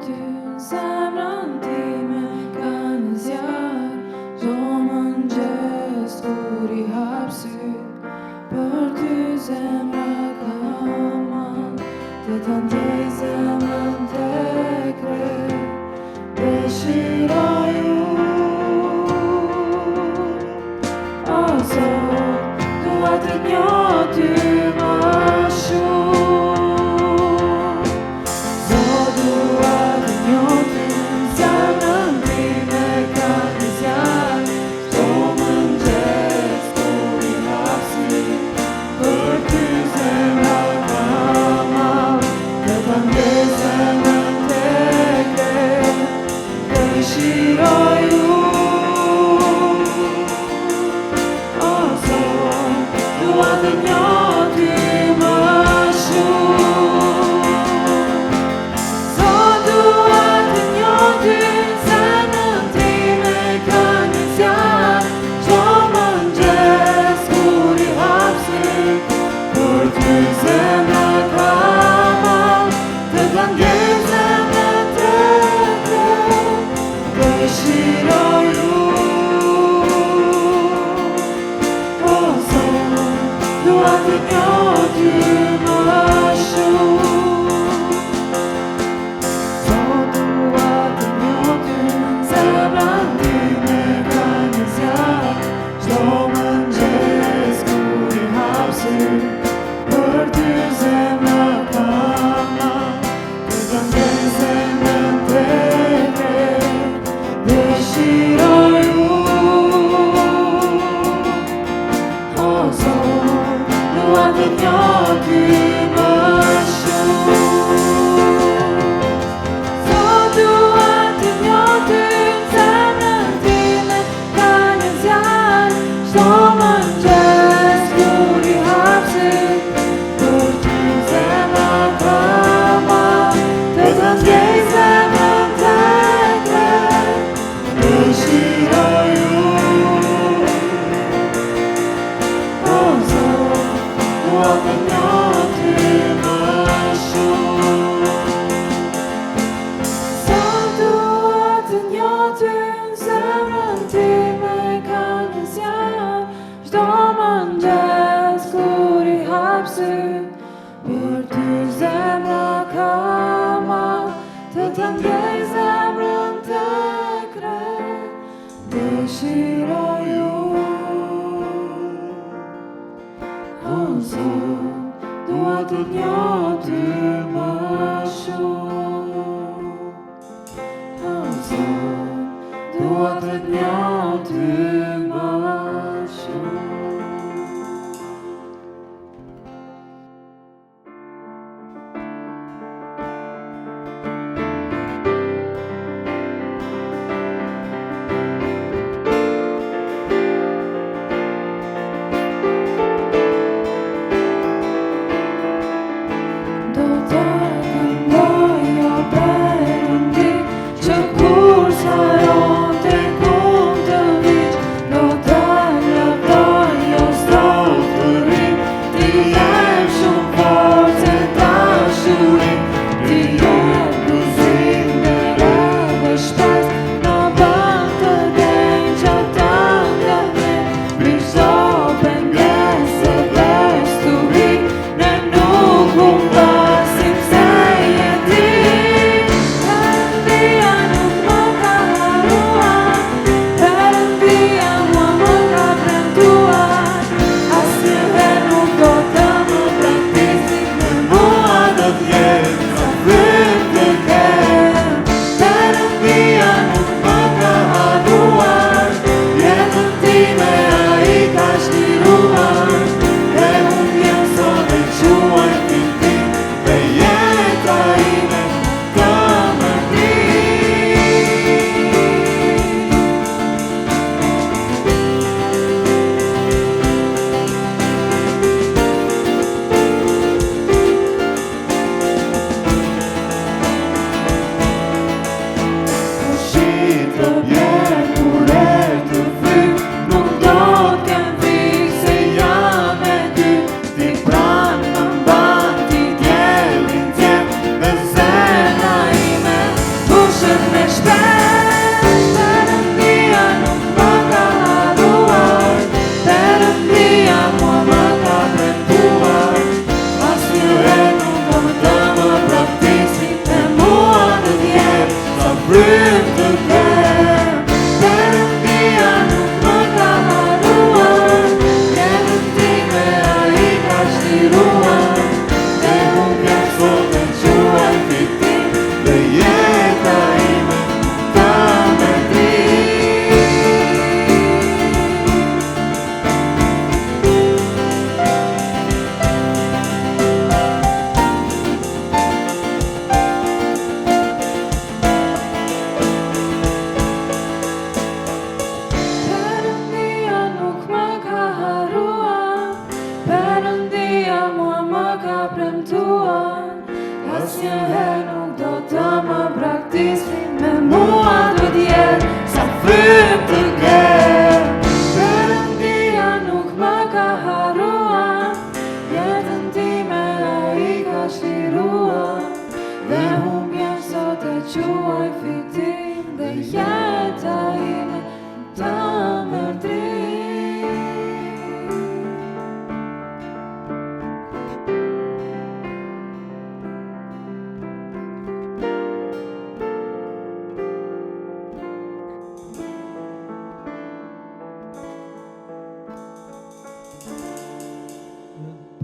ty zemrën time ka një zjarr, çdo mëngjes kur I hap syt, për ty zemra ka mal, të ta ndjej zemrën tek re, dëshiroj unë, o Zot, dua të njoh ty më shumë. Zot, dua të njoh ty, zemrën time ka një zjarr, çdo mëngjes kur I hap syt, për ty zemra ka mal, të ta ndjej zemrën tek re, dëshiroj unë, o Zot, dua të njoh ty më shumë. Zot, dua të njoh ty, zemrën time ka një zjarr, çdo mëngjes kur I hap syt, për ty zemra ka mal, të ta ndjej zemrën tek re, dëshiroj unë, o Zot, dua të njoh ty më shumë. Zot, dua të njoh ty, zemrën time ka një zjarr, çdo mëngjes kur I hap syt, për ty zemra ka mal, të ta ndjej zemrën tek re, dëshiroj unë, o Zot, dua të njoh ty më shumë. Zot, dua të njoh ty, zemrën time ka një zjarr, çdo mëngjes kur I hap syt, për ty zemra ka mal, të ta ndjej zemrën tek re, dëshiroj unë, o Zot, dua të njoh ty më shumë. Zot, dua të njoh ty, zemrën time ka një zjarr, çdo mëngjes kur I hap syt, për ty zemra ka mal, të ta ndjej zemrën tek re, dëshiroj unë, o Zot, dua të njoh ty më shumë. O Zot, dua të njoh ty më shumë. Do të këndoj o Perëndi, që kur s'haron tek unë të vish, premtuar, asnjëherë nuk do të më braktisni me mua do t'jetë sa frymë të gjerë. Perëndia nuk më ka harruar, jetën time ai ka shliruar, dhe humbjen sot e quaj fitim, dhe jeta ime të mërdrit.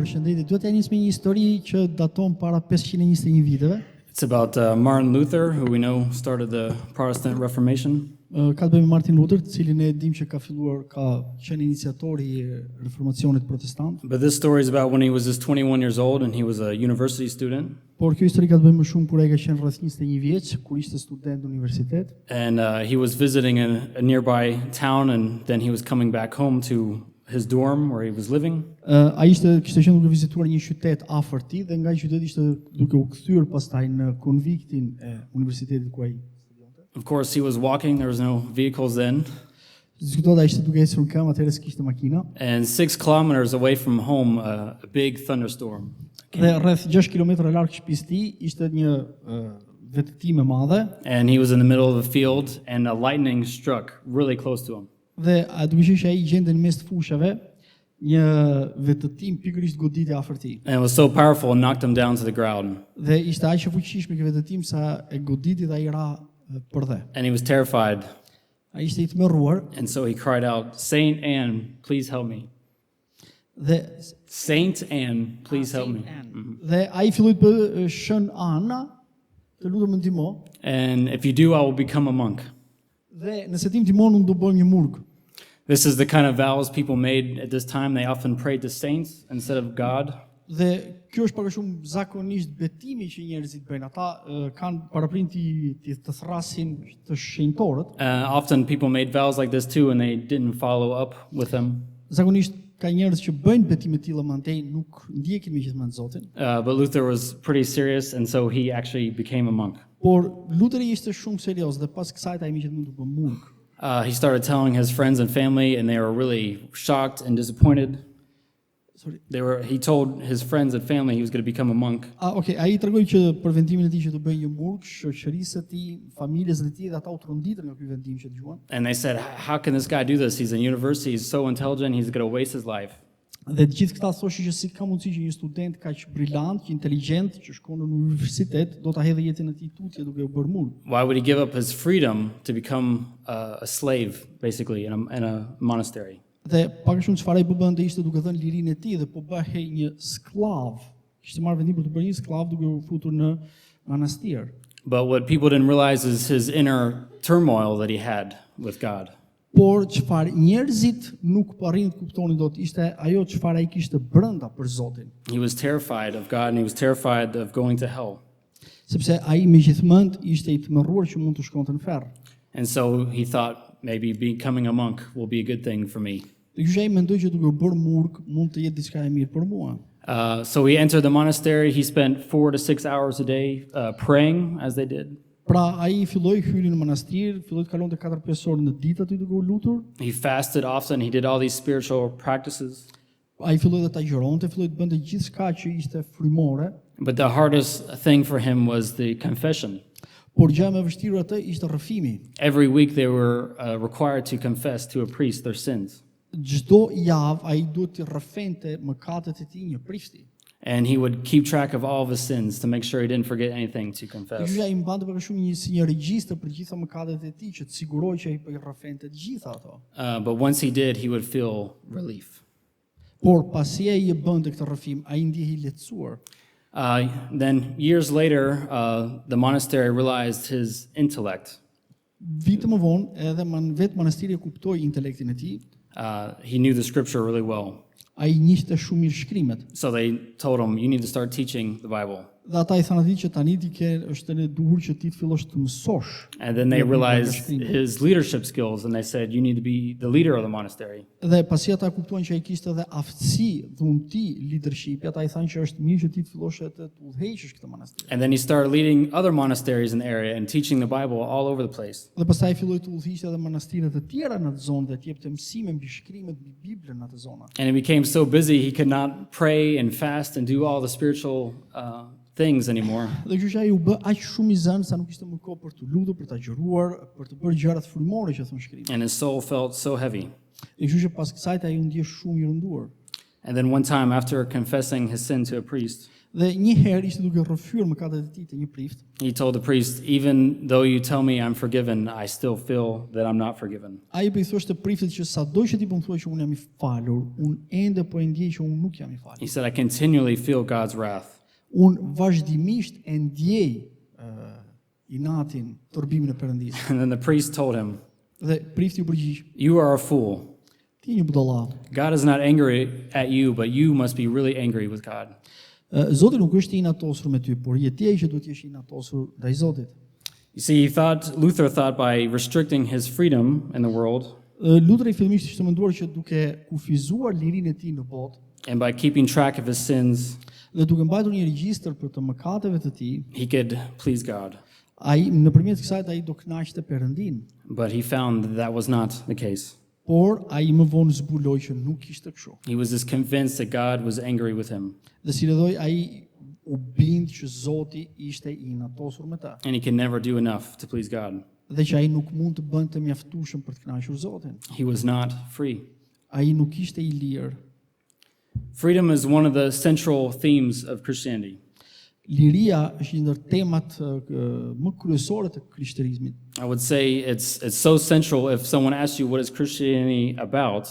Përshëndetje, duhet të nis me një histori që daton para 521 viteve. It's about Martin Luther, who we know started the Protestant Reformation. Ka të bëjë me Martin Luther, të cilin e dim që ka qenë iniciatori i reformacionit protestant. But this story is about when he was just 21 years old and he was a university student. Por kjo histori ka të bëjë më shumë kur ai ka qenë rreth 21 vjeç, kur ishte student në universitet. And he was visiting a nearby town and then he was coming back home to his dorm where he was living. Ai kishte qenë duke vizituar një qytet afër tij dhe nga ai qytet ishte duke u kthyer pastaj në konviktin e universitetit ku ai. Of course, he was walking, there was no vehicles then. Diskutohet ai ishte duke ecur në këmbë, atëherë s'kishte makina. And 6 kilometers away from home, a big thunderstorm. Dhe rreth 6 kilometra larg shtëpisë tij ishte një vetëtim e madhe. And he was in the middle of the field and a lightning struck really close to him. Dhe duke qenë që ai gjendej në mes të fushave, një vetëtim pikërisht goditi afër tij. And it was so powerful, it knocked him down to the ground. Dhe ishte aq e fuqishme ky vetëtim sa e goditi dhe ai ra për dhe. And he was terrified. Ai ishte I tmerruar And so he cried out, "Saint Anne, please help me. dhe Saint Anne, please help me." dhe ai filloi të shën Ana, të lutem më ndihmo. And if you do, I will become a monk. Dhe nëse ti më ndihmon unë do bëj një murg. This is the kind of vows people made at this time. They often prayed to saints instead of God. Dhe kjo është pak a shumë zakonisht betimi që njerëzit bëjnë. Ata kanë paraprinti të thrasin të shenjtorët. Often people made vows like this too, and they didn't follow up with them. Zakonisht ka njerëz që bëjnë betime të tilla mandej nuk ndjekin megjithmonë Zotin. But Luther was pretty serious, and so he actually became a monk. Por Lutheri ishte shumë serioz dhe pas kësaj ai megjithmonë të bëj murg. He started telling his friends and family, and they were really shocked and disappointed. Sorry. He told his friends and family he was going to become a monk. Okay, ai tregoi që për vendimin e tij që të bëjë një murg, shoqërisë së tij, familjes së tij dhe ata u tronditën nga ky vendim që dëgjuan. And they said, "How can this guy do this? He's in university, he's so intelligent, he's going to waste his life." Dhe të gjithë këta thoshin që si ka mundësi që një student kaq brillant, që inteligjent, që shkon në universitet, do ta hedhë jetën e tij tutje duke u bërë murg. Why would he give up his freedom to become a slave, basically, in a monastery? Dhe pak a shumë çfarë ai po bënte ishte duke dhënë lirinë e tij dhe po bëhej një sklav. Kishte marrë vendim për të bërë një sklav duke u futur në manastir. But what people didn't realize is his inner turmoil that he had with God. Por çfarë njerëzit nuk po arrin të kuptonin dot ishte ajo çfarë ai kishte brenda për Zotin. He was terrified of God and he was terrified of going to hell. Sepse ai megjithmend ishte I tmerruar që mund të shkonte në ferr. And so he thought maybe becoming a monk will be a good thing for me. Dhe ky ai mendoi që duke u bërë murg mund të jetë diçka e mirë për mua. So he entered the monastery. He spent 4 to 6 hours a day praying as they did. Pra ai filloi hyri në manastir, filloi të kalonte 4-5 orë në ditë aty duke u lutur. He fasted often. He did all these spiritual practices. Ai filloi të agjeronte, filloi të bënte gjithçka që ishte frymore. But the hardest thing for him was the confession. Por gjëja më e vështirë atë ishte rrëfimi. Every week they were required to confess to a priest their sins. Çdo javë ai duhet të rrëfente mëkatet e tij një prifti. And he would keep track of all of his sins to make sure he didn't forget anything to confess. Gjëja I mbante për shumë një regjistër për gjitha mëkatet e tij që të sigurojë që ai po I rrëfente të gjitha ato. But once he did, he would feel relief. Por pasi ai e bënte këtë rrëfim, ai ndjehej I lehtësuar. Then years later, the monastery realized his intellect. Vite më vonë, edhe vetë manastiri kuptoi intelektin e tij. He knew the scripture really well. Ai njihte shumë mirë shkrimet. So they told him, "You need to start teaching the Bible." Dhe ata I thanë atij që tani ti ke është e duhur që ti të fillosh të mësosh. And then they Ja, realized shkrimin. his leadership skills, and they said, "You need to be the leader of the monastery." Dhe pasi ata kuptuan që ai kishte edhe aftësi, dhunti, leadershipi, ata I thanë që është mirë që ti të fillosh të udhëheqësh këtë manastir. And then he started leading other monasteries in the area and teaching the Bible all over the place. Dhe pastaj filloi të udhëhiqte edhe manastire të tjera në atë zonë dhe të jepte mësime mbi shkrimet mbi Biblën në atë zonë. And he became so busy he could not pray and fast and do all the spiritual things anymore. Dhe kështu që ai u bë aq shumë I zënë sa nuk kishte më kohë për të lutur, për ta agjëruar, për të bërë gjërat frymore që thon shkrimi. And his soul felt so heavy. Dhe kështu që pas kësaj ai u ndje shumë I rënduar. And then one time, after confessing his sin to a priest, Dhe një herë ishte duke rrëfyer mëkatet e tij te një prift. he told the priest, "Even though you tell me I'm forgiven, I still feel that I'm not forgiven." Ai po I thoshte priftit që sado që ti po më thuaj që unë jam I falur, unë ende po e ndjej që unë nuk jam I falur. He said, "I continually feel God's wrath." Unë vazhdimisht e ndjej inatin, turbimin e Perëndisë. And then the priest told him, Dhe prifti u përgjigj, "You are a fool. ti je një budalla. God is not angry at you, but you must be really angry with God." Zoti nuk është I inatosur me ty, por je ti ai që duhet të jesh I inatosur ndaj Zotit. You see, Luther thought by restricting his freedom in the world Luteri fillimisht ishte menduar që duke kufizuar lirinë e tij në botë and by keeping track of his sins, dhe duke mbajtur një regjistër për të mëkateve të tij, he could please God. ai nëpërmjet kësaj ai do kënaqte Perëndin. But he found that that was not the case. Por ai më vonë zbuloi që nuk ishte kështu. He was just convinced that God was angry with him, Dhe si redhoi ai u bind që Zoti ishte I inatosur me ta and he could never do enough to please God. dhe që ai nuk mund të bënte mjaftueshëm për të kënaqur Zotin. He was not free. Ai nuk ishte I lirë. Freedom is one of the central themes of Christianity. Liria është një ndër temat më kryesore të krishterizmit. I would say it's so central. If someone asks you what is Christianity about,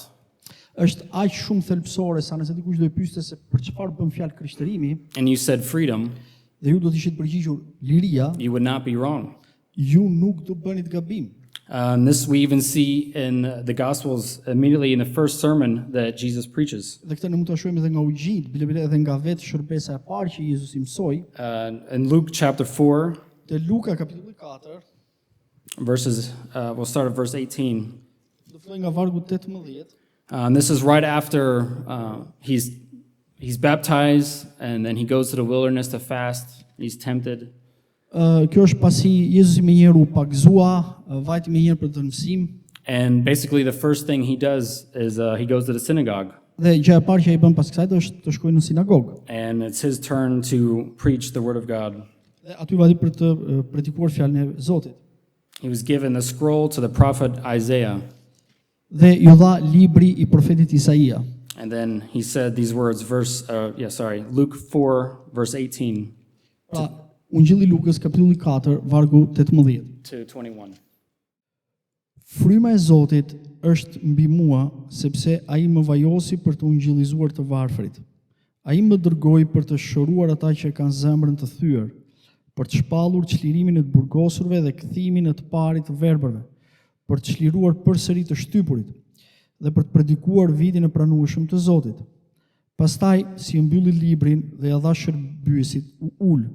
Është aq shumë thelbësore sa nëse dikush do të pyeste se për çfarë bën fjalë krishterimi and you said freedom, dhe ju do të ishit përgjigjur liria, you would not be wrong. ju nuk do bëni të gabim. And this we even see in the Gospels immediately in the first sermon that Jesus preaches. Dhe këtë ne mund ta shohim edhe nga Ungjilli, bile edhe nga vetë shërbesa e parë që Jezusi mësoi, In Luke chapter 4, te Luka kapitulli 4, we'll start at verse 18. do filloj nga vargu 18. And this is right after he's baptized, and then he goes to the wilderness to fast. He's tempted. Kjo është pasi Jezusi më njëherë u pagëzua, vajti më njëherë për të mësim, And basically the first thing he does is he goes to the synagogue. dhe gjëja e parë që ai bën pas kësaj është të shkojë në sinagogë. And it's his turn to preach the word of God. Dhe aty vajti për të predikuar fjalën e Zotit. He was given the scroll to the prophet Isaiah. Dhe ju dha libri I profetit Isaia. And then he said these words, Luke 4, verse 18 Pra, Ungjilli Lukës kapitulli 4, vargu 18. to 21. Fryma e Zotit është mbi mua, sepse ai më vajosi për të ungjillizuar të varfrit. Ai më dërgoi për të shëruar ata që kanë zemrën të thyer, për të shpallur çlirimin e të burgosurve dhe kthimin e të parit të verbërve, për të çliruar përsëri të shtypurit dhe për të predikuar vitin e pranueshëm të Zotit. Pastaj, si e mbylli librin dhe ja dha shërbyesit, u ul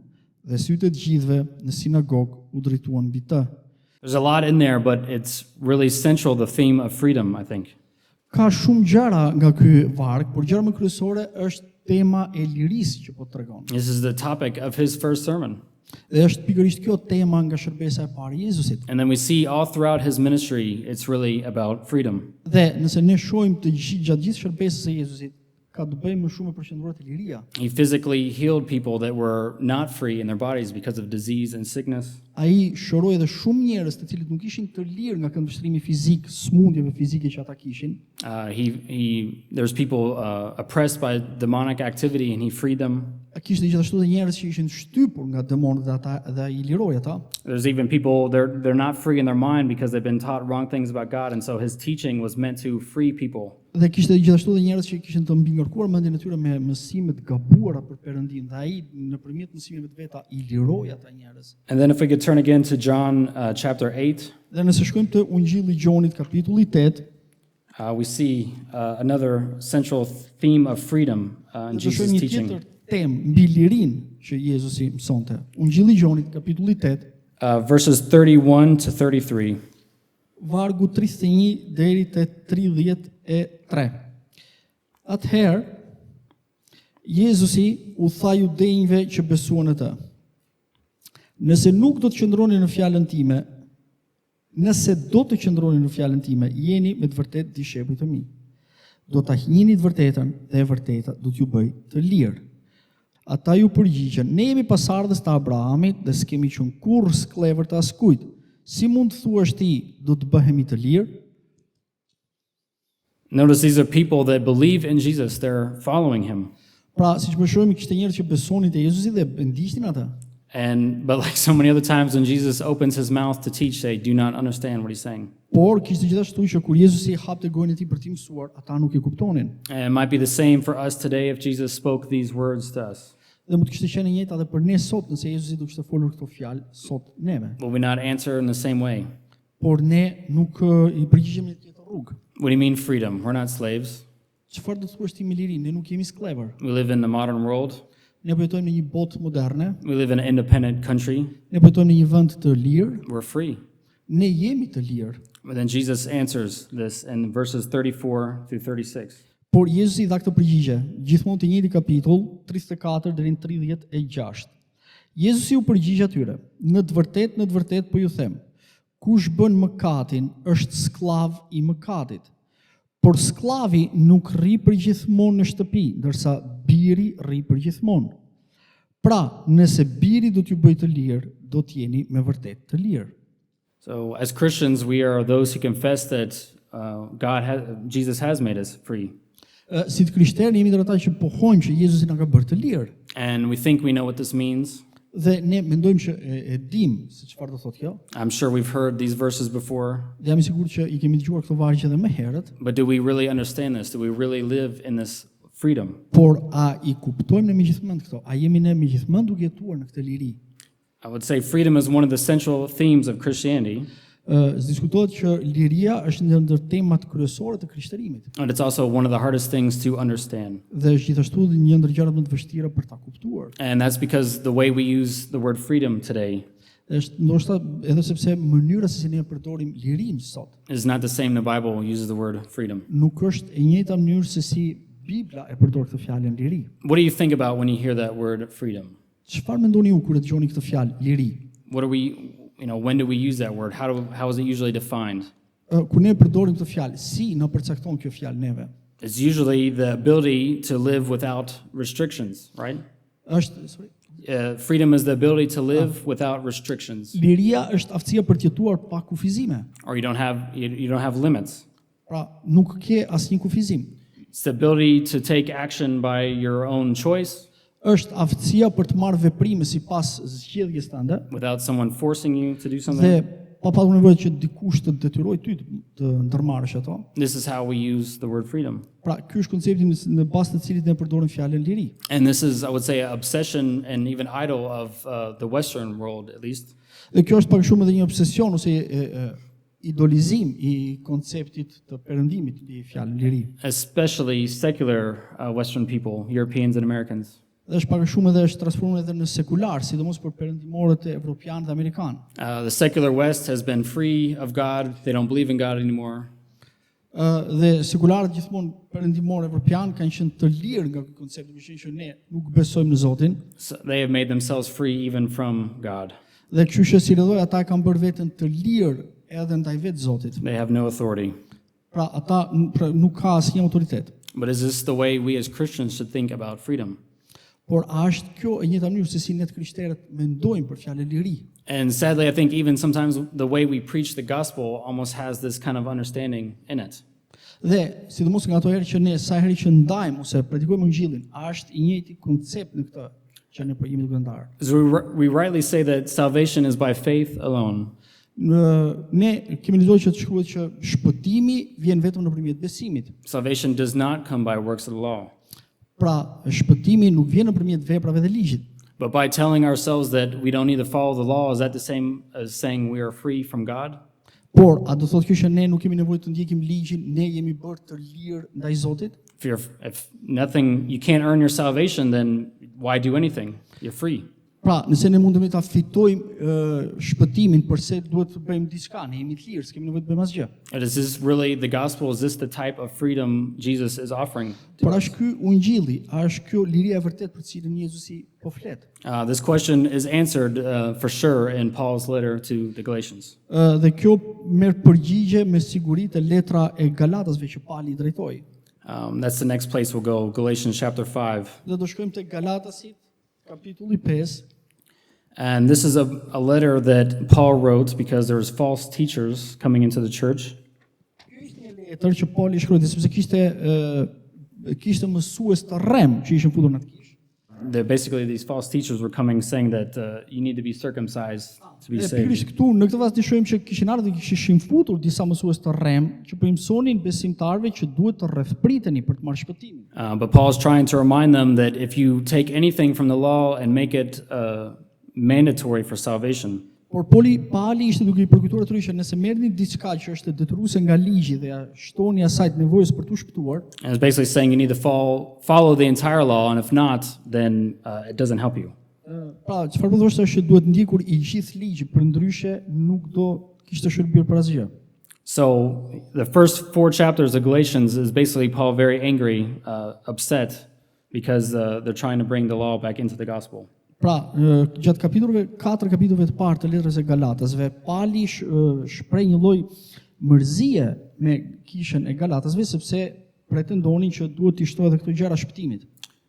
dhe sytë e të gjithëve në sinagogë u drejtuan mbi të. There's a lot in there, but it's really central, the theme of freedom, I think. Ka shumë gjëra nga ky varg, por gjëra më kryesore është tema e lirisë që po tregon. This is the topic of his first sermon. Dhe është pikërisht kjo tema nga shërbesa e parë e Jezusit. And then we see all throughout his ministry, it's really about freedom. Dhe nëse ne shohim gjatë gjithë shërbesës së Jezusit, ka të bëjë më shumë me përqendruar te liria. He physically healed people that were not free in their bodies because of disease and sickness. Ai shëroi edhe shumë njerëz të cilët nuk ishin të lirë nga këndvështrimi fizik, smundjeve fizike që ata kishin. There's people oppressed by demonic activity, and he freed them. Kishte gjithashtu edhe njerëz që ishin shtypur nga demonët dhe ai liroi ata. There's even people they're not free in their mind because they've been taught wrong things about God, and so his teaching was meant to free people. Dhe kishte gjithashtu edhe njerëz që kishin të mbingarkuar mendjen e tyre me mësime të gabuara për Perëndin, dhe ai nëpërmjet mësimeve të veta I liroi ata njerëz. And then if we could turn again to John chapter 8, Dhe nëse shkojmë te Ungjilli I Gjonit kapitulli 8, we see another central theme of freedom in do të Jesus' shohim një teaching. tjetër temë mbi lirinë që Jezusi mësonte. Ungjilli i Gjonit, kapitulli 8, verses 31 to 33. vargu 31 deri te 33. Atëherë, Jezusi u tha judenjve që besuan në të. Nëse do të qëndroni në fjalën time, jeni me të vërtet dishepujt e mi. Do ta njihni të vërtetën dhe e vërteta do t'ju bëj të lirë. Ata ju përgjigjen, ne jemi pasardhës të Abrahamit dhe s'kemi qenë kurrë sklever të askujt. Si mund të thuash ti, do të bëhemi të lirë? Notice these are people that believe in Jesus. They're following him. Pra, siç po shohim, kishte njerëz që besonin te Jezusi dhe e ndiqnin atë. But like so many other times when Jesus opens his mouth to teach, they do not understand what he's saying. Por kishte gjithashtu që kur Jezusi hapte gojën e tij për t'i mësuar, ata nuk e kuptonin. And it might be the same for us today if Jesus spoke these words to us. Dhe mund të kishte qenë e njëjta edhe për ne sot, nëse Jezusi do kishte folur këto fjalë sot neve. Will we not answer in the same way? Por ne nuk i përgjigjemi në të njëjtën rrugë. What do you mean freedom? We're not slaves. Çfarë do të thuash ti me lirinë? Ne nuk jemi sklever. We live in the modern world. Ne po jetojmë në një botë moderne. We live in an independent country. Ne po jetojmë në një vend të lirë. We're free. Ne jemi të lirë. But then Jesus answers this in verses 34 through 36. Por Jezusi dha këtë përgjigje, gjithmonë të njëjti kapitull, 34 deri në 36. Jezusi u përgjigj atyre, në të vërtet po ju them, kush bën mëkatin është skllav i mëkatit. Por skllavi nuk rri përgjithmonë në shtëpi, ndërsa biri rri përgjithmonë. Pra, nëse biri do t'ju bëjë të lirë, do t'jeni me vërtet të lirë. So as Christians, we are those who confess that Jesus has made us free. Si të krishterë jemi ata që pohojmë që Jezusi na ka bërë të lirë. And we think we know what this means. Dhe ne mendojmë që e dim se çfarë do thotë kjo. I'm sure we've heard these verses before. Dhe jam I sigurt që I kemi dëgjuar këto vargje edhe më herët. But do we really understand this? Do we really live in this freedom? Por a I kuptojmë ne me gjithmend këto? A jemi ne me gjithmend duke jetuar në këtë liri? I would say freedom is one of the central themes of Christianity. Diskutohet që liria është një ndër temat kryesore të krishterimit. And it's also one of the hardest things to understand. Dhe është gjithashtu një ndër gjërat më të vështira për ta kuptuar. And that's because the way we use the word freedom today Është ndoshta edhe sepse mënyra se si ne përdorim lirinë sot is not the same the Bible uses the word freedom. nuk është e njëjta mënyrë se si Bibla e përdor këtë fjalën liri. What do you think about when you hear that word freedom? Çfarë mendoni ju kur e dëgjoni këtë fjalë liri? What are we, when do we use that word? How is it usually defined? Kur ne përdorim këtë fjalë, si na përcakton kjo fjalë neve? It's usually the ability to live without restrictions, right? Freedom is the ability to live without restrictions. Liria është aftësia për të jetuar pa kufizime. Or you don't have limits. Pra, nuk ke asnjë kufizim. It's the ability to take action by your own choice. Është aftësia për të marrë veprime sipas zgjedhjes tënde. Without someone forcing you to do something. Dhe pa patur nevojë që dikush të detyrojë ty të ndërmarrësh ato. This is how we use the word freedom. Pra, ky është koncepti në bazë të cilit ne përdorim fjalën liri. And this is, I would say, an obsession and even idol of the Western world, at least. Dhe kjo është pak shumë edhe një obsesion ose idolizim I konceptit të perëndimit I fjalën liri. Especially secular Western people, Europeans and Americans. Dhe është pak shumë edhe është transformuar edhe në sekular, sidomos për perëndimorët evropianë dhe amerikanë. The secular West has been free of God. They don't believe in God anymore. Dhe sekularët gjithmonë perëndimorë evropianë kanë qenë të lirë nga ky koncept, do të thotë që ne nuk besojmë në Zotin. So they have made themselves free even from God. Dhe kështu që si rrjedhoi ata kanë bërë veten të lirë edhe ndaj vetë Zotit. They have no authority. Pra ata nuk ka asnjë autoritet. But is this the way we as Christians should think about freedom? Por a është kjo e njëjta mënyrë se si ne të krishterët mendojmë për fjalën liri? And sadly, I think even sometimes the way we preach the gospel almost has this kind of understanding in it. Dhe sidomos nga ato herë që ne sa herë që ndajmë ose predikojmë ungjillin, a është I njëjti koncept në këtë që ne po jemi duke ndarë? So we rightly say that salvation is by faith alone. Ne kemi lexuar që të shkruhet që shpëtimi vjen vetëm nëpërmjet besimit. Salvation does not come by works of the law. Pra, shpëtimi nuk vjen nëpërmjet veprave të ligjit. But by telling ourselves that we don't need to follow the law, is that the same as saying we are free from God? Por, a do thotë kjo që ne nuk kemi nevojë të ndjekim ligjin, ne jemi bërë të lirë ndaj Zotit? If nothing, you can't earn your salvation, then why do anything? You're free. Pra, nëse ne mundemi ta fitojmë shpëtimin, përse duhet të bëjmë diçka? Ne jemi të lirë, s'kemi nevojë të bëjmë asgjë. And is this really the gospel? Is this the type of freedom Jesus is offering? Por është ky ungjilli, a është kjo liria e vërtet për cilën Jezusi po flet? This question is answered for sure in Paul's letter to the Galatians. Dhe kjo merr përgjigje me siguri te letra e Galatasve që Pali i drejtoi. That's the next place we'll go, Galatians chapter 5. Dhe do shkojmë te Galatasit, kapitulli 5. And this is a letter that Paul wrote because there was false teachers coming into the church. Kjo ishte një letër që Pali shkruajti sepse kishte mësues të rrem që ishin futur në atë kishë. Basically, these false teachers were coming saying that you need to be circumcised to be Dhe saved. pikërisht këtu në këtë vazhdim shohim që kishin ardhur dhe kishin futur disa mësues të rrem që po i mësonin besimtarëve që duhet të rrethpriteni për të marrë shpëtimin. But Paul's trying to remind them that if you take anything from the law and make it mandatory for salvation, Por Pali ishte duke I përkujtuar atyre që nëse merrni diçka që është detyruese nga ligji dhe ja shtoni asaj nevojës për të shpëtuar, and it's basically saying you need to follow the entire law, and if not, then it doesn't help you. pra çfarë po thoshte është që duhet ndjekur I gjithë ligji, përndryshe nuk do kishte shërbyer për asgjë. So the first 4 chapters of Galatians is basically Paul very angry, upset, because they're trying to bring the law back into the gospel. Pra, gjatë kapitullave 4 kapitullave të parë të letrës e Galatasve, Pali shpreh një lloj mërzie me kishën e Galatasve sepse pretendonin që duhet të shtohet edhe këto gjëra shpëtimit.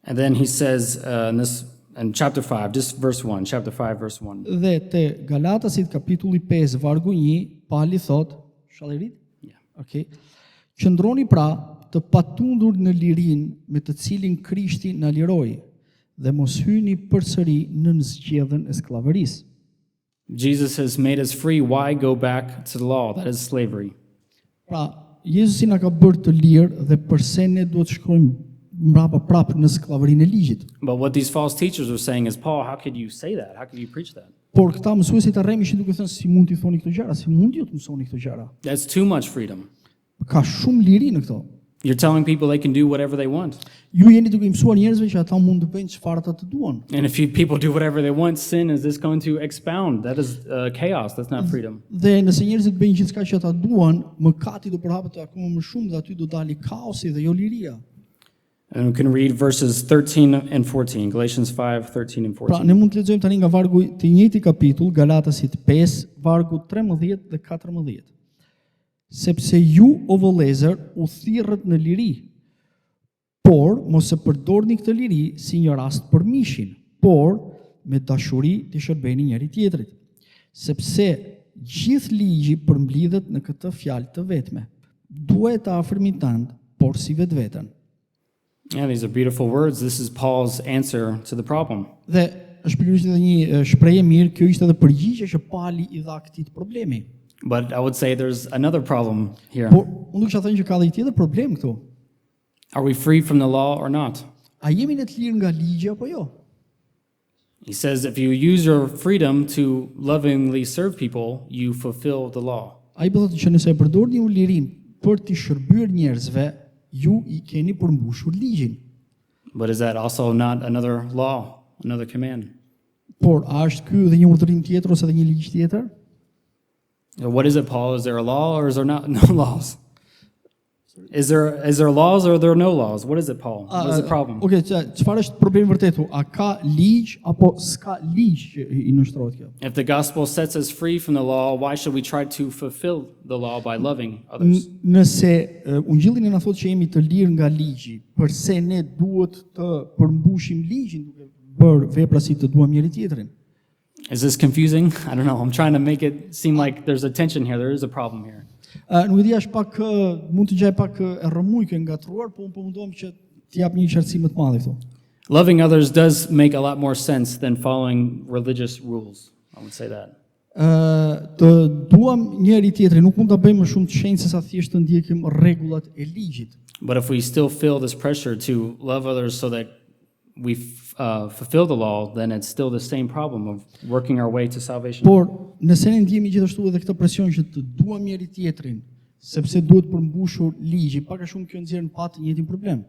And then he says in chapter 5, just verse 1, chapter 5, verse 1. Dhe te Galatasit kapitulli 5 vargu 1, Pali thot, shall I read? Yeah. Okay. Qëndroni pra të patundur në lirinë me të cilin Krishti na liroi dhe mos hyni përsëri në zgjedhjen e skllavërisë. Jesus has made us free. Why go back to the law? That is slavery. Pra, Jezusi na ka bërë të lirë dhe përse ne duhet të shkojmë mbrapa prapë në skllavërinë e ligjit. But what these false teachers were saying is, Paul, how could you say that? How could you preach that? Por këta mësuesit e rrem ishin duke thënë si mund t'i thoni këto gjëra, si mund ju të mësoni këto gjëra. That's too much freedom. Ka shumë liri në këto. You're telling people they can do whatever they want. Ju jeni duke I mësuar njerëzve që ata mund të bëjnë çfarë ata të duan. And if people do whatever they want, sin is this going to expound? That is chaos. That's not freedom. Dhe nëse njerëzit bëjnë gjithçka që ata duan, mëkati do përhapet akoma më shumë dhe aty do dali kaosi dhe jo liria. And we can read verses 13 and 14, Galatians 5, 13 and 14. Pra, ne mund të lexojmë tani nga vargu të njëjti kapitull, Galatasit 5, vargu 13 dhe 14. Sepse ju o vëllezër u thirrët në liri, por mos e përdorni këtë liri si një rast për mishin, por me dashuri të shërbeni njëri tjetrit. Sepse gjithë ligji përmblidhet në këtë fjalë të vetme. Duhet të afërmin tënd, por si vetveten. Yeah, these are beautiful words. This is Paul's answer to the problem. Dhe është pikërisht edhe një shprehje mirë, kjo ishte edhe përgjigje që Pali I dha këtij problemi. But I would say there's another problem here. Por unë do kisha thënë që ka edhe një tjetër problem këtu. Are we free from the law or not? A jemi ne të lirë nga ligji apo jo? He says if you use your freedom to lovingly serve people, you fulfill the law. Ai po thotë që nëse e përdorni u lirin për të shërbyer njerëzve, ju I keni përmbushur ligjin. But is that also not another law, another command? Por a është ky edhe një urdhërim tjetër ose edhe një ligj tjetër? What is it, Paul? Is there a law or is there not no laws? Is there laws or are there no laws? What is it, Paul? What is the problem? Okej, çfarë është problemi vërtetu? A ka ligj apo s'ka ligj që I nështrohet kjo? If the gospel sets us free from the law, why should we try to fulfill the law by loving others? Nëse ungjilli na thotë që jemi të lirë nga ligji, përse ne duhet të përmbushim ligjin duke bërë vepra si të duam njëri tjetrin? Is this confusing? I don't know. I'm trying to make it seem like there's a tension here. There is a problem here. Nuk e di, është pak mund të gjej pak e rrëmujke ngatruar, po unë po mundohem që të jap një qartësi më të madhe këtu. Loving others does make a lot more sense than following religious rules. I would say that. Të duam njëri tjetrin, nuk mund ta bëjmë më shumë të shenjtë se sa thjesht të ndjekim rregullat e ligjit. But if we still feel this pressure to love others so that we fulfill the law, then it's still the same problem of working our way to salvation. Por nëse ne ndjemi gjithashtu edhe këtë presion që të duam njëri tjetrin, sepse duhet përmbushur ligji, pak a shumë kjo nxjerr në pat të njëjtin problem.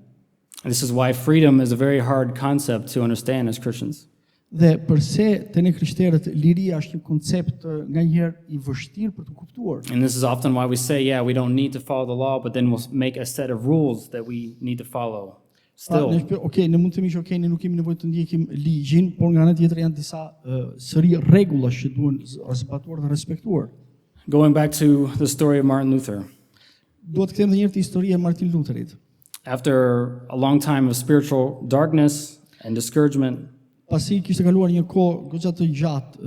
And this is why freedom is a very hard concept to understand as Christians. Dhe përse te ne krishterët liria është një koncept nganjëherë i vështirë për të kuptuar. And this is often why we say, yeah, we don't need to follow the law, but then we'll make a set of rules that we need to follow. Still, Ne mund të themi që ne nuk kemi nevojë të ndjekim ligjin, por nga ana tjetër janë disa sëri rregullash që duhen zbatuar dhe respektuar. going back to the story of Martin Luther. Duhet të kthejmë edhe një herë te historia e Martin Lutherit. After a long time of spiritual darkness and discouragement, Pasi kishte kaluar një kohë goxha të gjatë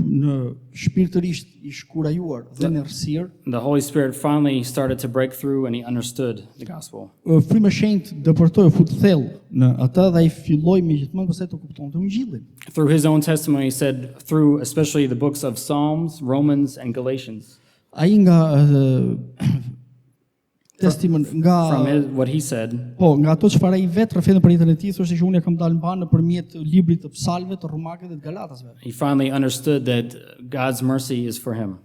në shpirtërisht i shkurajuar dhe në errësirë, the Holy Spirit finally started to break through and he understood the gospel. Fryma e Shenjtë dëpërtoi fut thellë në atë dhe ai filloi megjithmonë pastaj të kuptonte Ungjillin. Through his own testimony, he said, through especially the books of Psalms, Romans, and Galatians, Ai nga testimon from nga what he said, nga ato çfarë ai vetë rrëfetën për jetën e tij, thoshte që unë e kam dalë mban nëpërmjet librit të Psalmeve, të Romakëve dhe të Galatasve. he finally understood that God's mercy is for him.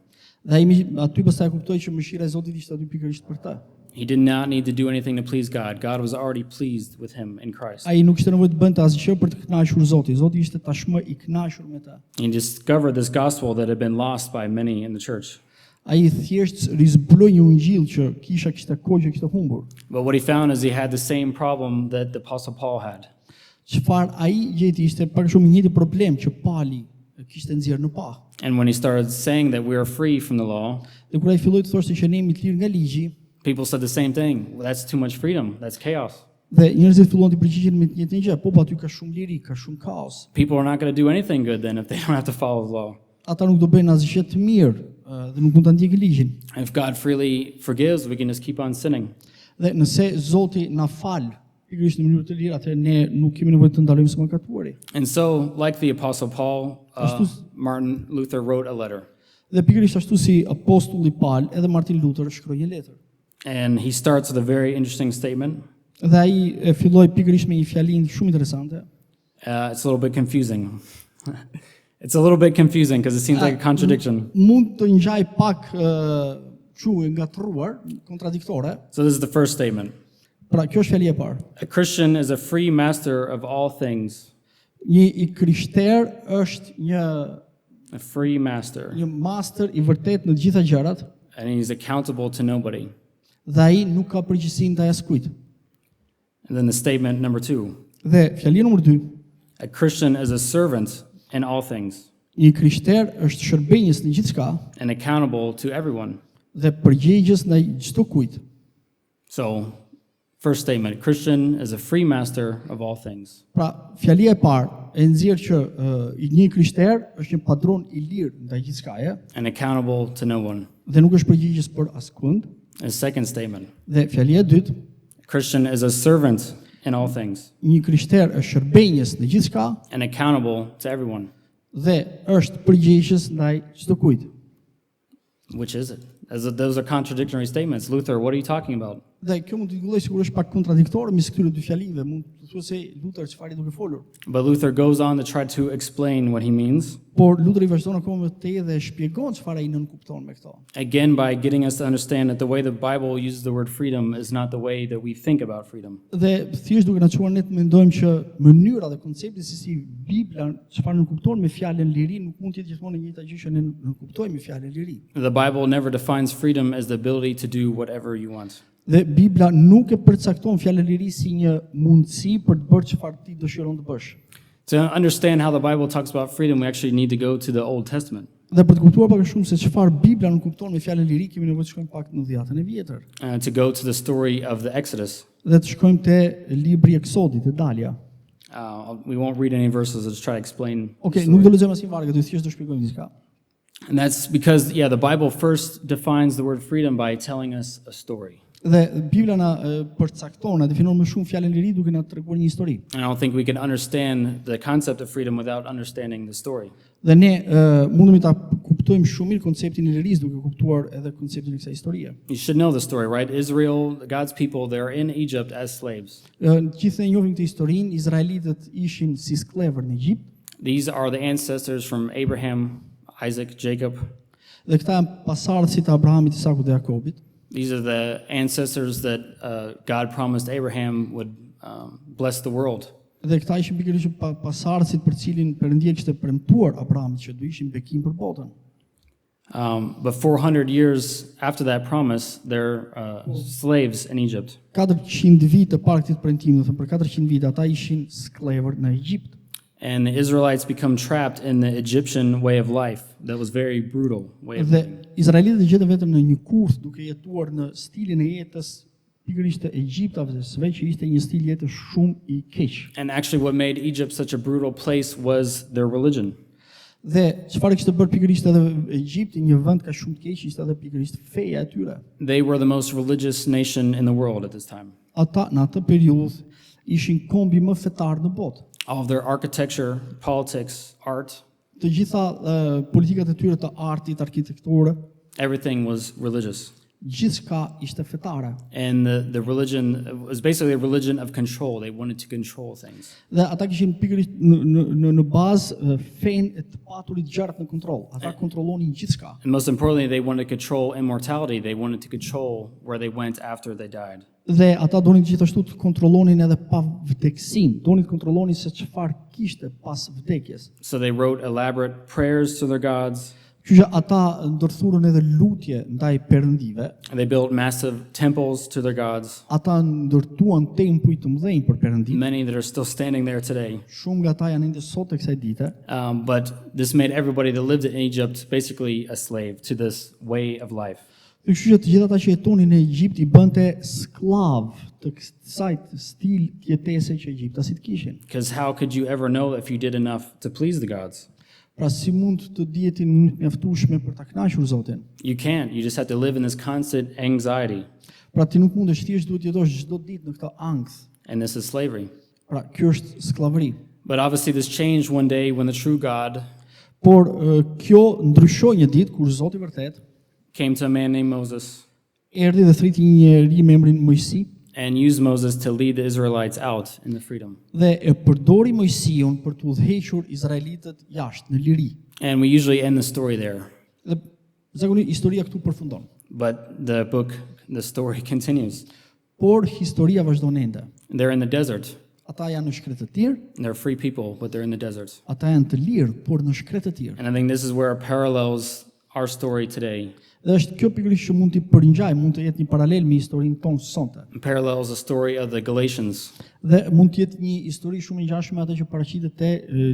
Dhe ai aty pastaj kuptoi që mëshira e Zotit ishte aty pikërisht për të. He did not need to do anything to please God. God was already pleased with him in Christ. Ai nuk kishte nevojë të bënte asgjë për të kënaqur Zotin. Zoti ishte tashmë i kënaqur me të. He discovered this gospel that had been lost by many in the church. Ai thjesht rizbuloi një ungjill që kishte kohë që kishte humbur. But what he found is he had the same problem that the Apostle Paul had. Çfarë ai gjeti ishte pak shumë njëjti problem që Pali kishte nxjerrë në pa. And when he started saying that we are free from the law, Dhe kur ai filloi të thoshte që ne jemi të lirë nga ligji, people said the same thing. Well, that's too much freedom. That's chaos. dhe njerëzit filluan të përgjigjen me të njëjtën gjë, po aty ka shumë liri, ka shumë kaos. People are not going to do anything good then if they don't have to follow the law. Ata nuk do bëjnë asgjë të mirë dhe nuk mund ta ndjekin ligjin. If God freely forgives, we can just keep on sinning. Dhe nëse Zoti na fal pikërisht në mënyrë të lirë, atëherë ne nuk kemi nevojë të ndalojmë së mëkatuari. And so, like the Apostle Paul, Martin Luther wrote a letter. Dhe pikërisht ashtu si apostulli Paul, edhe Martin Luther shkroi një letër. And he starts with a very interesting statement. Dhe ai filloi pikërisht me një fjalinë shumë interesante. It's a little bit confusing. It's a little bit confusing because it seems like a contradiction. Mund të ngjaj pak çuë ngatruar, kontradiktore. So this is the first statement. Pra kjo është fjalia e parë. A Christian is a free master of all things. Një i krishter është A free master. një master i vërtet në të gjitha gjërat And he's accountable to nobody. dhe ai nuk ka përgjegjësi ndaj askujt. And then the statement number 2. Dhe fjalia numër 2, A Christian is a servant in all things një krishter është shërbënjës në gjithçka and accountable to everyone. dhe përgjegjës ndaj çdo kujt. So, first statement, a Christian is a free master of all things. Pra, fjalia e parë e nxjerr që një krishter është një padron i lirë ndaj gjithçkaje And accountable to no one. dhe nuk është përgjegjës për askund. A second statement, Dhe fjalia e dytë, a Christian is a servant in all things një krishter është shërbënjës në gjithçka and accountable to everyone. dhe është përgjegjës ndaj çdo kujt. Which is it? Those are contradictory statements. Luther, what are you talking about? Dhe kjo mund të gjalloj sigurisht pak kontradiktore mes këtyre dy fjalive, mund të thuaj se Luther çfarë i duke folur. But Luther goes on to try to explain what he means, Por Luther i vazhdon akoma më tej dhe shpjegon çfarë ai nën kupton me këto. again by getting us to understand that the way the Bible uses the word freedom is not the way that we think about freedom. Dhe thjesht duke na çuar ne të mendojmë që mënyra dhe koncepti se si Bibla çfarë nën kupton me fjalën liri nuk mund të jetë gjithmonë e njëjta gjë që ne nën kuptojmë me fjalën liri. The Bible never defines freedom as the ability to do whatever you want. Dhe Bibla nuk e përcakton fjalën liri si një mundësi për të bërë çfarë ti dëshiron të bësh. To understand how the Bible talks about freedom, we actually need to go to the Old Testament, Dhe për të kuptuar pak më shumë se çfarë Bibla nuk kupton me fjalën liri, kemi nevojë të shkojmë pak në Dhjetën e Vjetër. to go to the story of the Exodus. Dhe të shkojmë te libri i Eksodit, te Dalja. We won't read any verses, I'll just try to explain. Okej, nuk do lexojmë asnjë varg, do thjesht do shpjegojmë diçka. And that's because, yeah, the Bible first defines the word freedom by telling us a story. Dhe Bibla na përcakton, na definon më shumë fjalën liri duke na treguar një histori. And I don't think we can understand the concept of freedom without understanding the story. Dhe ne mundemi ta kuptojmë kuptojmë shumë mirë konceptin e lirisë duke kuptuar edhe konceptin e kësaj historie. You should know the story, right? Israel, God's people, they're in Egypt as slaves. Gjithë e njohim këtë historinë, izraelitët ishin si sklever në Egjipt, These are the ancestors from Abraham, Isaac, Jacob. dhe këta janë pasardhësit e Abrahamit, Isakut dhe Jakobit. These are the ancestors that God promised Abraham would bless the world. Dhe këta ishin pikërisht pasardhësit për cilin Perëndia kishte premtuar Abrahamit që do ishin bekim për botën. But 400 years after that promise, they're slaves in Egypt. 400 vite para këtij premtimi, do të thënë për 400 vite ata ishin sklever në Egjipt. And the Israelites become trapped in the Egyptian way of life that was very brutal way of Dhe living. izraelitët gjeten vetëm në një kurth duke jetuar në stilin e jetës pikërisht të egjiptave, që ishte një stil jetës shumë i keq. And actually what made Egypt such a brutal place was their religion. Dhe çfarë kishte bërë pikërisht edhe Egjipti një vend ka shumë të keq ishte edhe pikërisht feja e tyre. They were the most religious nation in the world at this time. Ata në atë periudhë ishin kombi më fetar në botë. All of their architecture, politics, art, Të gjitha politikat e tyre të artit, arkitekturë, everything was religious. gjithçka ishte fetare. And the religion was basically a religion of control. They wanted to control things. Dhe ata kishin pikërisht në bazë fenë e të paturit gjatë në kontroll. Ata kontrollonin gjithçka. And most importantly, they wanted to control immortality. They wanted to control where they went after they died. Dhe ata donin gjithashtu të kontrollonin edhe pa vdeksin, donin të kontrollonin se çfarë kishte pas vdekjes. So they wrote elaborate prayers to their gods. Kështu që ata ndërthurën edhe lutje ndaj perëndive. And they built massive temples to their gods, Ata ndërtuan tempuj të mëdhenj për perëndit. many that are still standing there today. Shumë nga ata janë ende sot tek kësaj dite. But this made everybody that lived in Egypt basically a slave to this way of life. Dhe kështu që të gjithë ata që jetonin në Egjipt I bënte sklav të kësaj stil jetese që egjiptasit kishin. Because how could you ever know if you did enough to please the gods? Pra si mund të dieti në mënyrë të mjaftueshme për ta kënaqur Zotin? You can't. You just have to live in this constant anxiety. Pra ti nuk mundesh, thjesht duhet jetosh çdo ditë në këtë ankth. And this is slavery. Pra kjo është skllavëri. But obviously this changed one day when the true God Por kjo ndryshoi një ditë kur Zoti vërtet came to a man named Moses erdhi dhe thriti një njeri me emrin Mojsi and used Moses to lead the Israelites out in the freedom. dhe e përdori Mojsiun për të udhëhequr izraelitët jashtë në liri. And we usually end the story there. Dhe zakonisht historia këtu përfundon. But the story continues. Por historia vazhdon ende. They're in the desert. Ata janë në shkretë të tjerë, And they're free people, but they're in the desert. ata janë të lirë, por në shkretë të tjerë. And I think this is where it parallels our story today. Dhe është kjo pikërisht që mund t'i përngjaj, mund të jetë një paralel me historinë tonë sonte. It parallels the story of the Galatians. Dhe mund të jetë një histori shumë e ngjashme atë që paraqitet te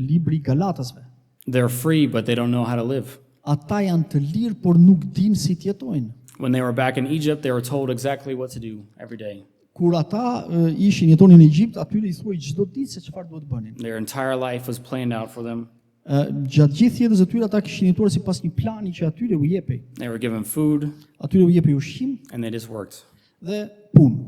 libri I Galatasve. They're free, but they don't know how to live. Ata janë të lirë, por nuk dinë si të jetojnë. When they were back in Egypt, they were told exactly what to do every day. Kur ata jetonin në Egjipt, atyre I thuaj çdo ditë se çfarë duhet bënin. Their entire life was planned out for them. Gjatë gjithë jetës së tyre ata kishin jetuar sipas një plani që atyre u jepej. They were given food, Atyre u jepej ushqim and they just worked. dhe punë.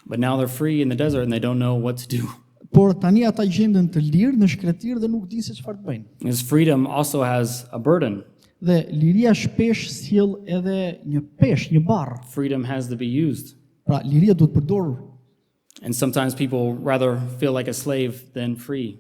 But now they're free in the desert, and they don't know what to do. Por tani ata gjenden të lirë në shkretir dhe nuk dinë se çfarë të bëjnë. Because freedom also has a burden. Dhe liria shpesh sjell edhe një peshë, një barr. Freedom has to be used. Pra liria duhet përdorur. And sometimes people rather feel like a slave than free.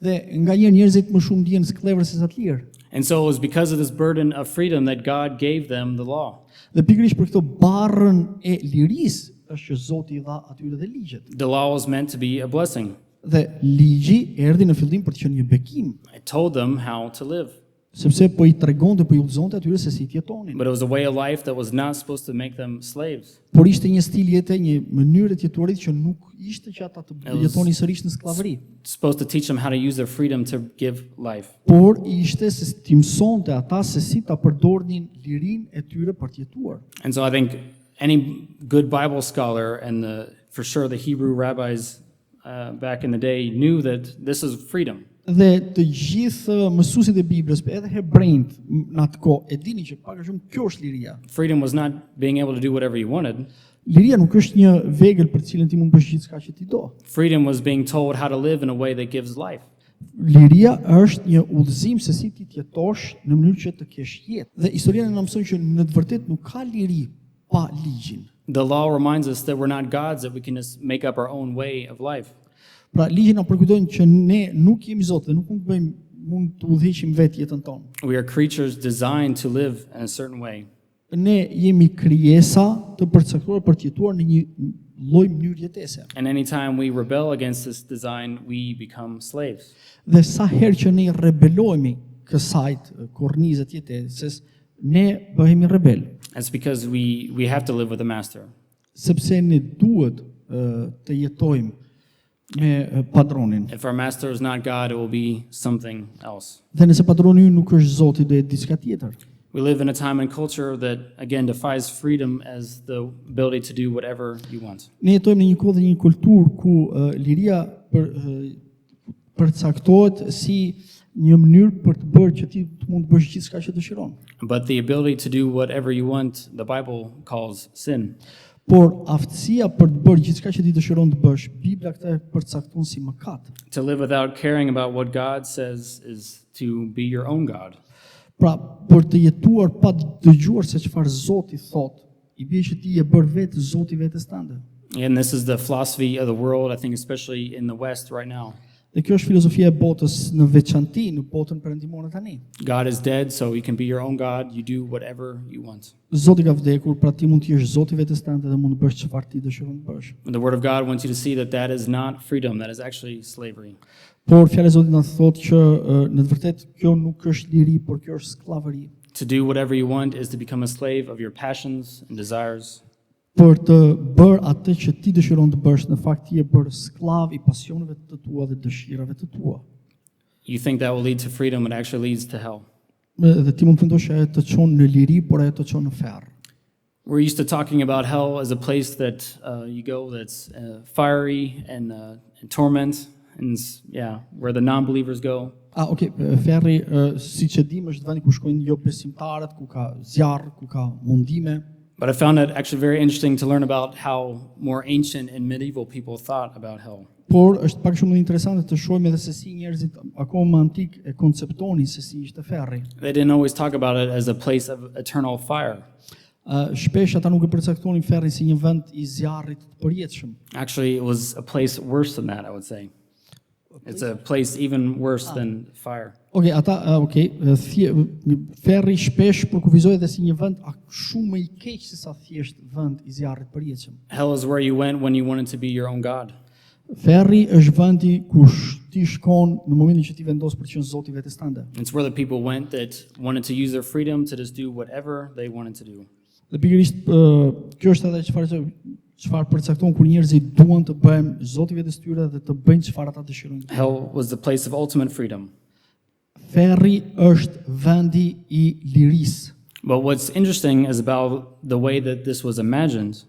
Dhe nganjëherë njerëzit më shumë ndihen sklever se sa të lirë. And so it was because of this burden of freedom that God gave them the law. Dhe pikërisht për këtë barrën e lirisë është që Zoti I dha atyre dhe ligjet. The law was meant to be a blessing. Dhe ligji erdhi në fillim për të qenë një bekim, It told them how to live. sepse po I tregonte, po I udhëzonte atyre se si të jetonin. But it was a way of life that was not supposed to make them slaves. Por ishte një stil jete, një mënyrë të jetuarit që nuk ishte që ata të jetonin sërish në skllavëri. It's supposed to teach them how to use their freedom to give life. Por ishte se ti mësonte ata se si ta përdornin lirinë e tyre për të jetuar. And so I think any good Bible scholar and for sure the Hebrew rabbis back in the day knew that this is freedom. Dhe të gjithë mësuesit e Biblës, edhe hebrejt në atë kohë, e dinin që pak a shumë kjo është liria. Freedom was not being able to do whatever you wanted. Liria nuk është një vegël për të cilën ti mund bësh gjithçka që ti do. Freedom was being told how to live in a way that gives life. Liria është një udhëzim se si ti të jetosh në mënyrë që të kesh jetë. Dhe historia na mëson që në të vërtetë nuk ka liri pa ligjin. The law reminds us that we're not gods, that we can just make up our own way of life. Pra ligji na përkujton që ne nuk jemi Zot dhe nuk mund të udhëheqim vetë jetën tonë. We are creatures designed to live in a certain way. Ne jemi krijesa të përcaktuar për të jetuar në një lloj mënyrë jetese. And anytime we rebel against this design, we become slaves. Dhe sa herë që ne rebelohemi kësajt kornizat jetesës, ne bëhemi rebel. That's because we have to live with the master. Sepse ne duhet të jetojmë me padronin. If our master is not God, it will be something else. Dhe nëse padroni ynë nuk është Zoti, do jetë diçka tjetër. We live in a time and culture that, again, defies freedom as the ability to do whatever you want. Ne jetojmë në një kohë dhe një kulturë ku liria përcaktohet si një mënyrë për të bërë që ti të mund të bësh gjithçka që dëshiron. But the ability to do whatever you want, the Bible calls sin. Por aftësia për të bërë gjithçka që ti dëshiron të bësh, Bibla këtë e përcakton si mëkat. To live without caring about what God says is to be your own God. Pra, për të jetuar pa dëgjuar se çfarë Zoti thot, i bie që ti e bër vetë Zoti vetes tënde. And this is the philosophy of the world, I think especially in the West right now. Dhe kjo është filozofia e botës në veçanti në botën perëndimore tani. God is dead, so you can be your own God. You do whatever you want. Zoti ka vdekur, pra ti mund të jesh Zoti vetes tënde dhe mund të bësh çfarë ti dëshiron të bësh. And the Word of God wants you to see that that is not freedom, that is actually slavery. Por fjala e Zotit na thotë që në të vërtetë kjo nuk është liri, por kjo është skllavëri. To do whatever you want is to become a slave of your passions and desires. Për të bërë atë që ti dëshiron të bësh, në fakt ti je bërë sklav I pasioneve të tua dhe dëshirave të tua. You think that will lead to freedom, it actually leads to hell. Dhe ti mund të mendosh që ajo të çon në liri, por ajo të çon në ferr. We're used to talking about hell as a place that you go that's fiery and torment, and where the non-believers go. Okay, ferri, siç e dim, është vendi ku shkojnë jo besimtarët, ku ka zjarr, ku ka mundime. But I found it actually very interesting to learn about how more ancient and medieval people thought about hell. Por është pak shumë interesante të shohim edhe se si njerëzit akoma antik e konceptonin se si ishte ferri. They didn't always talk about it as a place of eternal fire. Shpesh ata nuk e përcaktonin ferrin si një vend I zjarrit të përjetshëm. Actually, it was a place worse than that, I would say. It's a place even worse than fire. Ferri shpesh përkufizohet edhe si një vend shumë më I keq se sa thjesht vend I zjarrit të përjetshëm. Hell is where you went when you wanted to be your own God. Ferri është vendi ku ti shkon në momentin që ti vendos për të qenë Zoti vetes tënde. It's where the people went that wanted to use their freedom to just do whatever they wanted to do. Dhe pikërisht kjo është edhe çfarë përcakton kur njerëzit duan të bëjnë Zoti vetes tyre dhe të bëjnë çfarë ata dëshirojnë. Hell was the place of ultimate freedom. Ferri është vendi I lirisë. But what's interesting is about the way that this was imagined.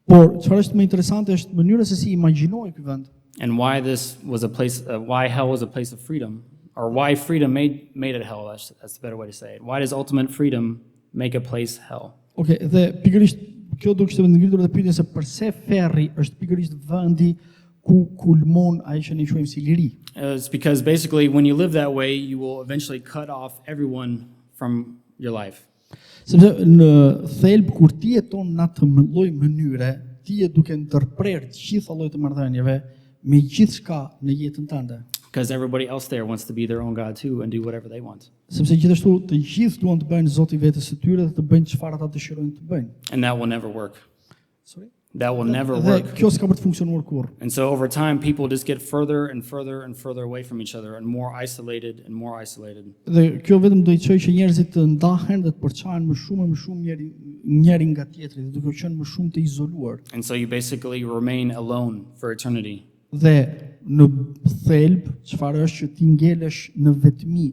Por çfarë është më interesante është mënyra se si imagjinoi ky vend. And why this was a place, why hell was a place of freedom, or why freedom made it hell. That's the better way to say it. Why does ultimate freedom make a place hell? Okay, dhe pikërisht kjo do kishte ngritur edhe pyetjen se pse ferri është pikërisht vendi ku kulmon ai që ne quajmë si liri. It's because basically when you live that way, you will eventually cut off everyone from your life. Sepse në thelb kur ti jeton në atë lloj mënyre, ti je duke ndërprerë të gjitha llojet e marrëdhënieve me gjithçka në jetën tënde. Because everybody else there wants to be their own God too and do whatever they want. Sepse gjithashtu të gjithë duan të bëjnë Zoti vetes së tyre dhe të bëjnë çfarë ata dëshirojnë të bëjnë. And that will never work. Sorry? That will never Dhe work. kjo s'ka për të funksionuar kurrë. And so over time, people just get further and further and further away from each other and more isolated and more isolated. Dhe kjo vetëm do I çojë që njerëzit të ndahen dhe të përçahen më shumë njëri nga tjetri, dhe duke qenë më shumë të izoluar. And so you basically remain alone for eternity. Dhe në thelb, çfarë është që ti ngelesh në vetmi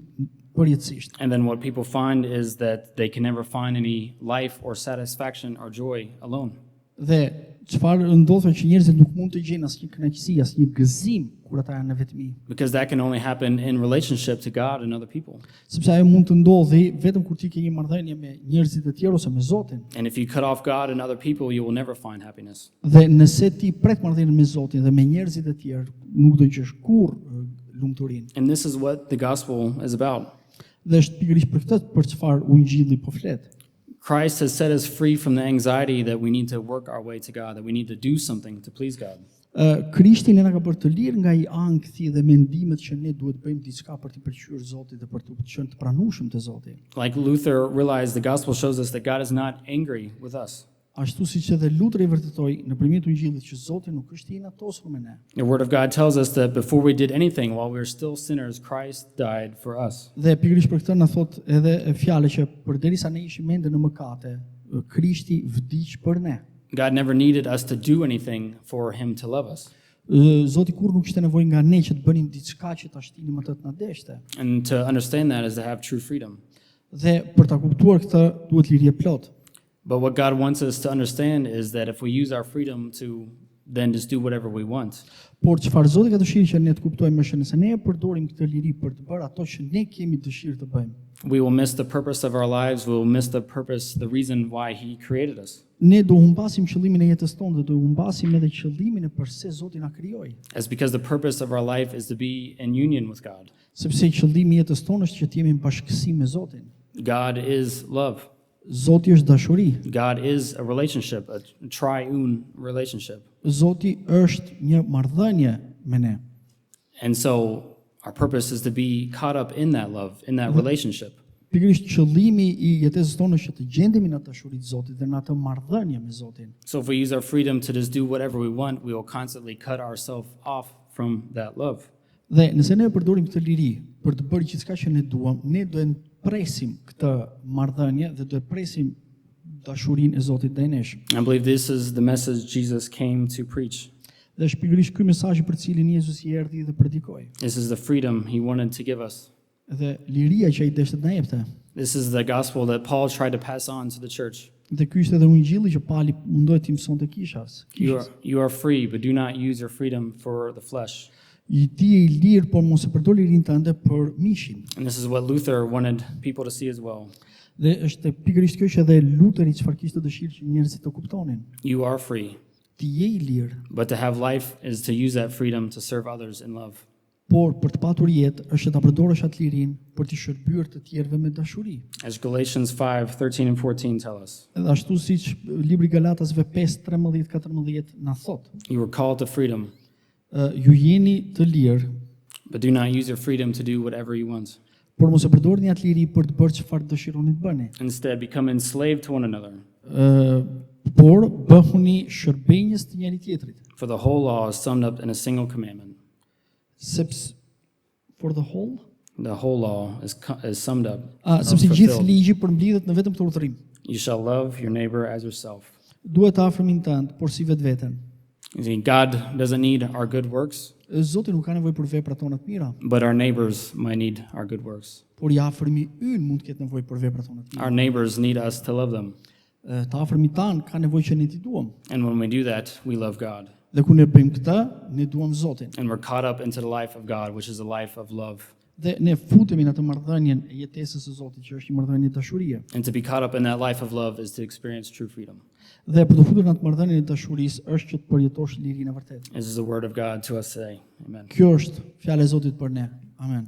përjetësisht. And then what people find is that they can never find any life or satisfaction or joy alone. Dhe çfarë ndodh që njerëzit nuk mund të gjejnë asnjë kënaqësi, asnjë gëzim kur ata janë në vetmi. Because that can only happen in relationship to God and other people. Sepse ajo mund të ndodhi vetëm kur ti ke një marrëdhënie me njerëzit e tjerë ose me Zotin. And if you cut off God and other people, you will never find happiness. Dhe nëse ti prek marrëdhënien me Zotin dhe me njerëzit e tjerë, nuk do gjesh kurrë lumturinë. And this is what the gospel is about. Dhe është pikërisht për këtë për çfarë Ungjilli po flet. Christ has set us free from the anxiety that we need to work our way to God, that we need to do something to please God. Krishti ne na ka bërë të lirë nga i ankthi dhe mendimet që ne duhet bëjmë diçka për të pëlqyer Zotit dhe për të qenë të pranueshëm te Zoti. Like Luther realized, the gospel shows us that God is not angry with us. Ashtu siç edhe Lutri vërtetoi nëpërmjet Ungjillit që Zoti nuk është i inatosur me ne. The word of God tells us that before we did anything, while we were still sinners, Christ died for us. Dhe pikërisht për këtë na thot edhe fjala që përderisa ne ishim ende në mëkate, Krishti vdiq për ne. God never needed us to do anything for him to love us. Zoti kur nuk kishte nevojë nga ne që të bënim diçka që ta shtinim atë të na deshte. And to understand that is to have true freedom. Dhe për ta kuptuar këtë duhet liri e plot. But what God wants us to understand is that if we use our freedom to then just do whatever we want, Por çfarë Zoti ka dëshirë që ne të kuptojmë është nëse ne e përdorim këtë liri për të bërë ato që ne kemi dëshirë të bëjmë, we will miss the purpose of our lives, we will miss the purpose, the reason why he created us. ne do humbasim qëllimin e jetës tonë dhe do humbasim edhe qëllimin e përse Zoti na krijoi. It's because the purpose of our life is to be in union with God. Sepse qëllimi i jetës tonë është që të jemi në bashkësi me Zotin. God is love. Zoti është dashuri. God is a relationship, a triune relationship. Zoti është një marrëdhënie me ne. And so our purpose is to be caught up in that love, in that relationship. Pikërisht qëllimi i jetës tonë është që të gjendemi në dashurinë e Zotit dhe në atë marrëdhënie me Zotin. So if we use our freedom to just do whatever we want, we will constantly cut ourselves off from that love. Dhe nëse ne e përdorim këtë liri për të bërë gjithçka që ne duam, ne do të presim këtë marrëdhënie dhe do të presim dashurinë e Zotit ndaj nesh. I believe this is the message Jesus came to preach. Dhe është pikërisht ky mesazh për cilin Jezusi erdhi dhe predikoi. This is the freedom he wanted to give us. Dhe liria që ai deshte të na jepte. This is the gospel that Paul tried to pass on to the church. Dhe ky ishte edhe Ungjilli që Pali mundoi të mësonte kishas. You are free, but do not use your freedom for the flesh. I ti je i lirë, por mos e përdor lirinë tënde për mishin. And this is what Luther wanted people to see as well. Dhe është pikërisht kjo që edhe Luteri çfarë kishte dëshirë që njerëzit të kuptonin. You are free, Ti je i lirë, but to have life is to use that freedom to serve others in love. por për të patur jetë është ta përdorësh atë lirinë për të shërbyer të tjerëve me dashuri. As Galatians 5:13 and 14 tell us, Edhe ashtu siç libri Galatasve 5:13-14 na thot, you were called to freedom, ju jeni të lirë, but do not use your freedom to do whatever you want. por mos e përdorni atë liri për të bërë çfarë dëshironi të bëni. Instead, become enslaved to one another. Por bëhuni shërbënjës të njëri tjetrit. For the whole law is summed up in a single commandment. Sepse for the whole, The whole law is summed up. sepse gjithë fulfilled. ligji përmbledhet në vetëm këtë udhërim. You shall love your neighbor as yourself. Duhet të afërmin tënd, por si vetveten. You see, God doesn't need our good works, Zoti nuk ka nevojë për veprat tona të mira, but our neighbors might need our good works. por i afërmi ynë mund të ketë nevojë për veprat tona të mira. Our neighbors need us to love them. Të afërmi tan ka nevojë që ne t'i duam. And when we do that, we love God. Dhe kur ne bëjmë këtë, ne duam Zotin. And we're caught up into the life of God, which is a life of love. Dhe ne futemi në atë marrëdhënien e jetesës së Zotit, që është një marrëdhënie dashurie. And to be caught up in that life of love is to experience true freedom. Dhe për të futur në atë marrëdhënie e dashurisë është që të përjetosh lirinë e vërtetë. This is the word of God to us today. Amen. Kjo është fjala e Zotit për ne. Amen.